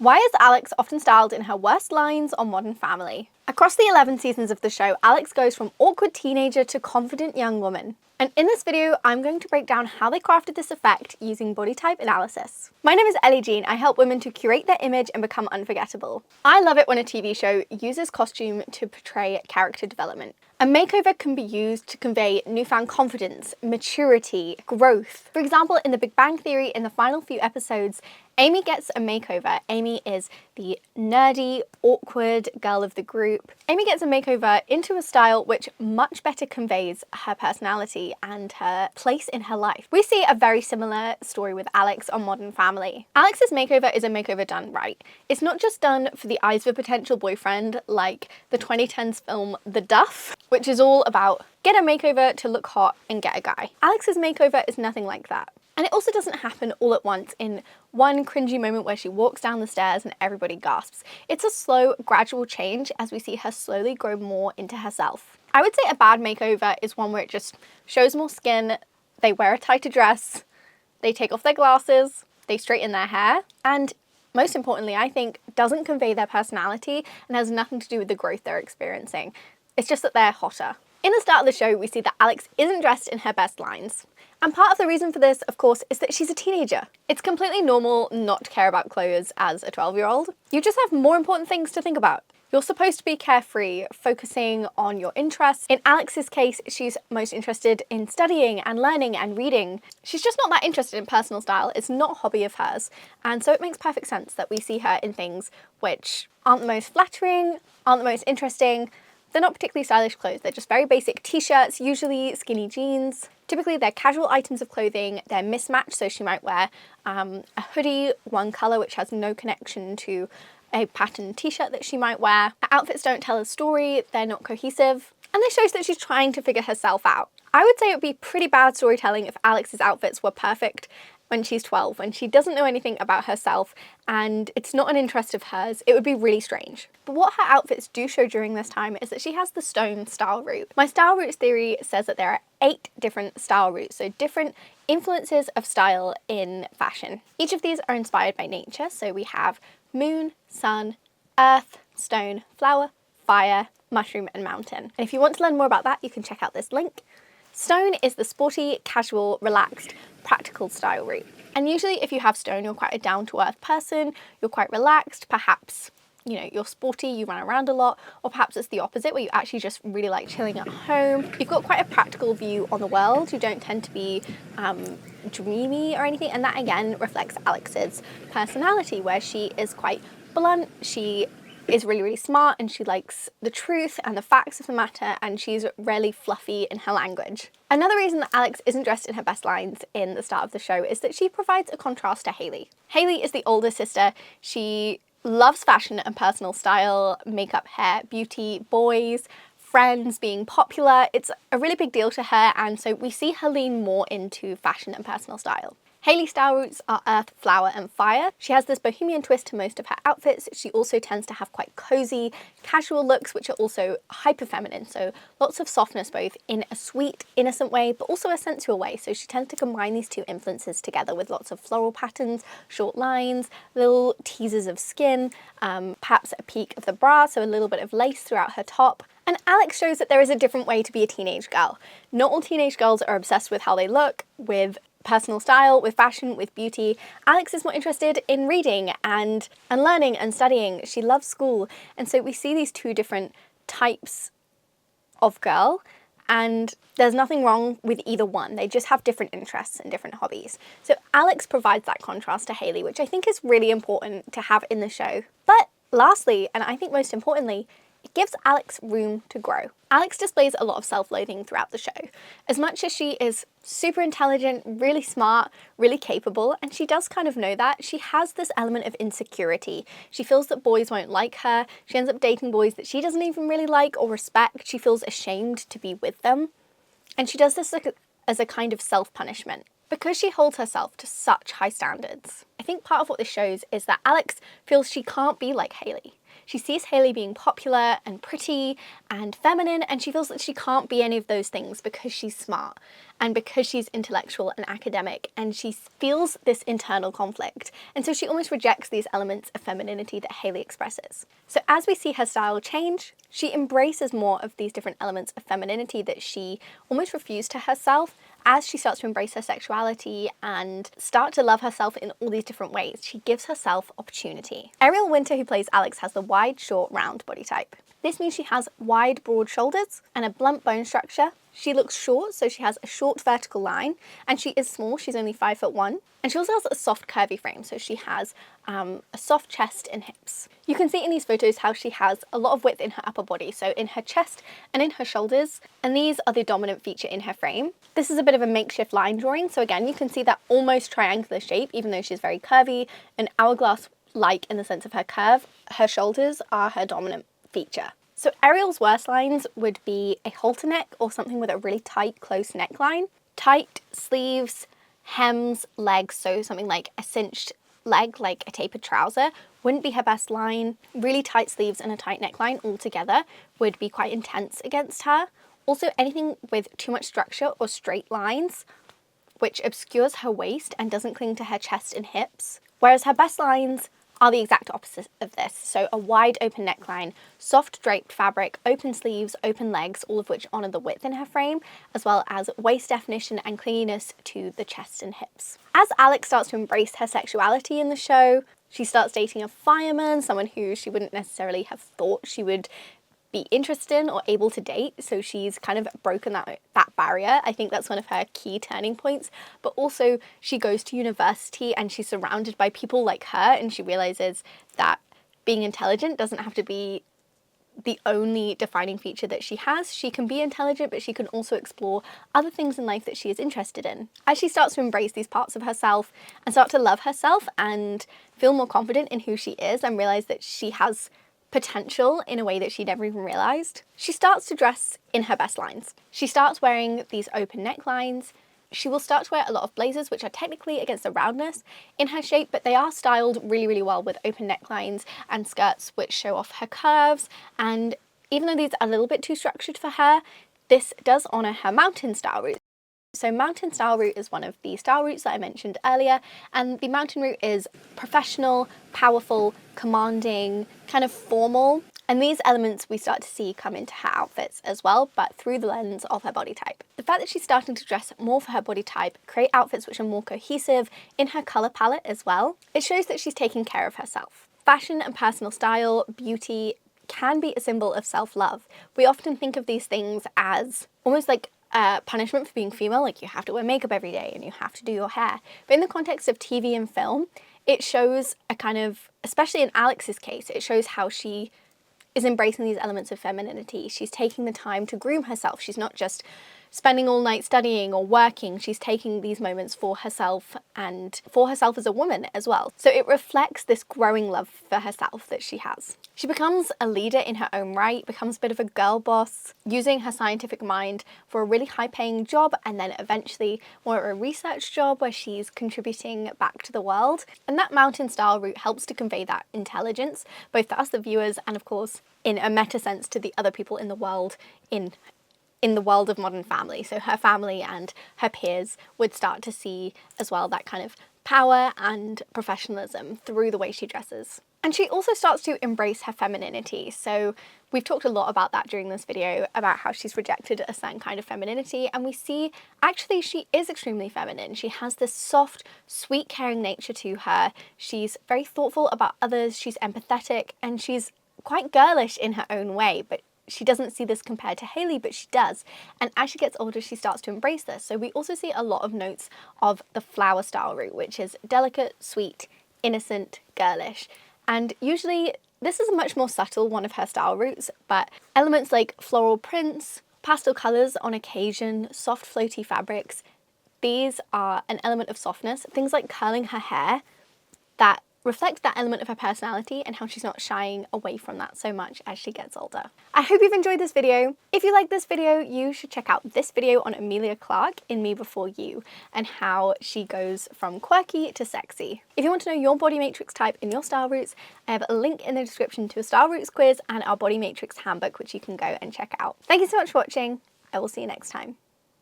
Why is Alex often styled in her worst lines on Modern Family? Across the 11 seasons of the show, Alex goes from awkward teenager to confident young woman. And in this video, I'm going to break down how they crafted this effect using body type analysis. My name is Ellie-Jean. I help women to curate their image and become unforgettable. I love it when a TV show uses costume to portray character development. A makeover can be used to convey newfound confidence, maturity, growth. For example, in The Big Bang Theory, in the final few episodes, Amy gets a makeover. Amy is the nerdy, awkward girl of the group. Amy gets a makeover into a style which much better conveys her personality and her place in her life. We see a very similar story with Alex on Modern Family. Alex's makeover is a makeover done right. It's not just done for the eyes of a potential boyfriend like the 2010s film The Duff, which is all about get a makeover to look hot and get a guy. Alex's makeover is nothing like that. And it also doesn't happen all at once in one cringy moment where she walks down the stairs and everybody gasps. It's a slow, gradual change as we see her slowly grow more into herself. I would say a bad makeover is one where it just shows more skin, they wear a tighter dress, they take off their glasses, they straighten their hair, and most importantly, I think, doesn't convey their personality and has nothing to do with the growth they're experiencing. It's just that they're hotter. In the start of the show, we see that Alex isn't dressed in her best lines. And part of the reason for this, of course, is that she's a teenager. It's completely normal not to care about clothes as a 12-year-old. You just have more important things to think about. You're supposed to be carefree, focusing on your interests. In Alex's case, she's most interested in studying and learning and reading. She's just not that interested in personal style. It's not a hobby of hers. And so it makes perfect sense that we see her in things which aren't the most flattering, aren't the most interesting. They're not particularly stylish clothes. They're just very basic t-shirts, usually skinny jeans. Typically they're casual items of clothing, they're mismatched, so she might wear a hoodie, one colour which has no connection to a patterned t-shirt that she might wear. Her outfits don't tell a story, they're not cohesive, and this shows that she's trying to figure herself out. I would say it would be pretty bad storytelling if Alex's outfits were perfect when she's 12, when she doesn't know anything about herself and it's not an interest of hers. It would be really strange. But what her outfits do show during this time is that she has the stone style route. My style routes theory says that there are 8 different style routes, so different influences of style in fashion. Each of these are inspired by nature, so we have moon, sun, earth, stone, flower, fire, mushroom and mountain. And if you want to learn more about that, you can check out this link. Stone is the sporty, casual, relaxed, practical style route. And usually if you have stone, you're quite a down-to-earth person, you're quite relaxed, perhaps, you know, you're sporty, you run around a lot, or perhaps it's the opposite where you actually just really like chilling at home. You've got quite a practical view on the world, you don't tend to be dreamy or anything, and that again reflects Alex's personality where she is quite blunt, she is really, really smart and she likes the truth and the facts of the matter and she's rarely fluffy in her language. Another reason that Alex isn't dressed in her best lines in the start of the show is that she provides a contrast to Haley. Haley is the older sister. She loves fashion and personal style, makeup, hair, beauty, boys, friends, being popular. It's a really big deal to her and so we see her lean more into fashion and personal style. Haley's style routes are earth, flower and fire. She has this bohemian twist to most of her outfits. She also tends to have quite cozy, casual looks which are also hyper feminine, so lots of softness both in a sweet, innocent way but also a sensual way. So she tends to combine these two influences together with lots of floral patterns, short lines, little teasers of skin, perhaps a peek of the bra, so a little bit of lace throughout her top. And Alex shows that there is a different way to be a teenage girl. Not all teenage girls are obsessed with how they look, with personal style, with fashion, with beauty. Alex is more interested in reading and learning and studying. She loves school. And so we see these two different types of girl and there's nothing wrong with either one. They just have different interests and different hobbies. So Alex provides that contrast to Haley, which I think is really important to have in the show. But lastly, and I think most importantly, it gives Alex room to grow. Alex displays a lot of self-loathing throughout the show. As much as she is super intelligent, really smart, really capable, and she does kind of know that, she has this element of insecurity. She feels that boys won't like her. She ends up dating boys that she doesn't even really like or respect. She feels ashamed to be with them. And she does this as a kind of self-punishment. because she holds herself to such high standards. I think part of what this shows is that Alex feels she can't be like Hailey. She sees Hailey being popular and pretty and feminine, and she feels that she can't be any of those things because she's smart and because she's intellectual and academic, and she feels this internal conflict. And so she almost rejects these elements of femininity that Hailey expresses. So as we see her style change, she embraces more of these different elements of femininity that she almost refused to herself as she starts to embrace her sexuality and start to love herself in all these different ways. She gives herself opportunity. Ariel Winter, who plays Alex, has the wide, short, round body type. This means she has wide, broad shoulders and a blunt bone structure. She looks short, so she has a short vertical line, and she is small, she's only 5'1". And she also has a soft, curvy frame, so she has a soft chest and hips. You can see in these photos how she has a lot of width in her upper body, so in her chest and in her shoulders, and these are the dominant feature in her frame. This is a bit of a makeshift line drawing, so again, you can see that almost triangular shape, even though she's very curvy and hourglass-like in the sense of her curve. Her shoulders are her dominant feature. So Ariel's worst lines would be a halter neck or something with a really tight, close neckline. Tight sleeves, hems, legs, so something like a cinched leg, like a tapered trouser, wouldn't be her best line. Really tight sleeves and a tight neckline altogether would be quite intense against her. Also, anything with too much structure or straight lines, which obscures her waist and doesn't cling to her chest and hips. Whereas her best lines are the exact opposite of this. So a wide open neckline, soft draped fabric, open sleeves, open legs, all of which honor the width in her frame, as well as waist definition and clinginess to the chest and hips. As Alex starts to embrace her sexuality in the show, she starts dating a fireman, someone who she wouldn't necessarily have thought she would be interested in or able to date, so she's kind of broken that barrier. I think that's one of her key turning points. But also she goes to university and she's surrounded by people like her, and she realizes that being intelligent doesn't have to be the only defining feature that she has. She can be intelligent, but she can also explore other things in life that she is interested in. As she starts to embrace these parts of herself and start to love herself and feel more confident in who she is and realize that she has potential in a way that she never even realized, she starts to dress in her best lines. She starts wearing these open necklines. She will start to wear a lot of blazers, which are technically against the roundness in her shape, but they are styled really, really well with open necklines and skirts which show off her curves. And even though these are a little bit too structured for her, this does honor her mountain style route. So mountain style route is one of the style routes that I mentioned earlier, and the mountain route is professional, powerful, commanding, kind of formal, and these elements we start to see come into her outfits as well, but through the lens of her body type. The fact that she's starting to dress more for her body type, create outfits which are more cohesive in her colour palette as well, it shows that she's taking care of herself. Fashion and personal style, beauty, can be a symbol of self-love. We often think of these things as almost like punishment for being female, like you have to wear makeup every day and you have to do your hair. But in the context of TV and film, it shows a kind of, especially in Alex's case, it shows how she is embracing these elements of femininity. She's taking the time to groom herself. She's not just spending all night studying or working. She's taking these moments for herself and for herself as a woman as well. So it reflects this growing love for herself that she has. She becomes a leader in her own right, becomes a bit of a girl boss, using her scientific mind for a really high-paying job, and then eventually more a research job where she's contributing back to the world. And that mountain style route helps to convey that intelligence, both to us, the viewers, and of course, in a meta sense to the other people in the world, in the world of Modern Family. So her family and her peers would start to see as well that kind of power and professionalism through the way she dresses. And she also starts to embrace her femininity. So we've talked a lot about that during this video, about how she's rejected a certain kind of femininity, and we see actually she is extremely feminine. She has this soft, sweet, caring nature to her. She's very thoughtful about others, she's empathetic, and she's quite girlish in her own way, but she doesn't see this compared to Hailey, but she does. And as she gets older, she starts to embrace this. So we also see a lot of notes of the flower style route, which is delicate, sweet, innocent, girlish. And usually this is a much more subtle one of her style routes, but elements like floral prints, pastel colours on occasion, soft floaty fabrics, these are an element of softness. Things like curling her hair, that reflect that element of her personality and how she's not shying away from that so much as she gets older. I hope you've enjoyed this video. If you like this video, you should check out this video on Emilia Clarke in Me Before You and how she goes from quirky to sexy. If you want to know your body matrix type in your style roots, I have a link in the description to a style roots quiz and our body matrix handbook, which you can go and check out. Thank you so much for watching. I will see you next time.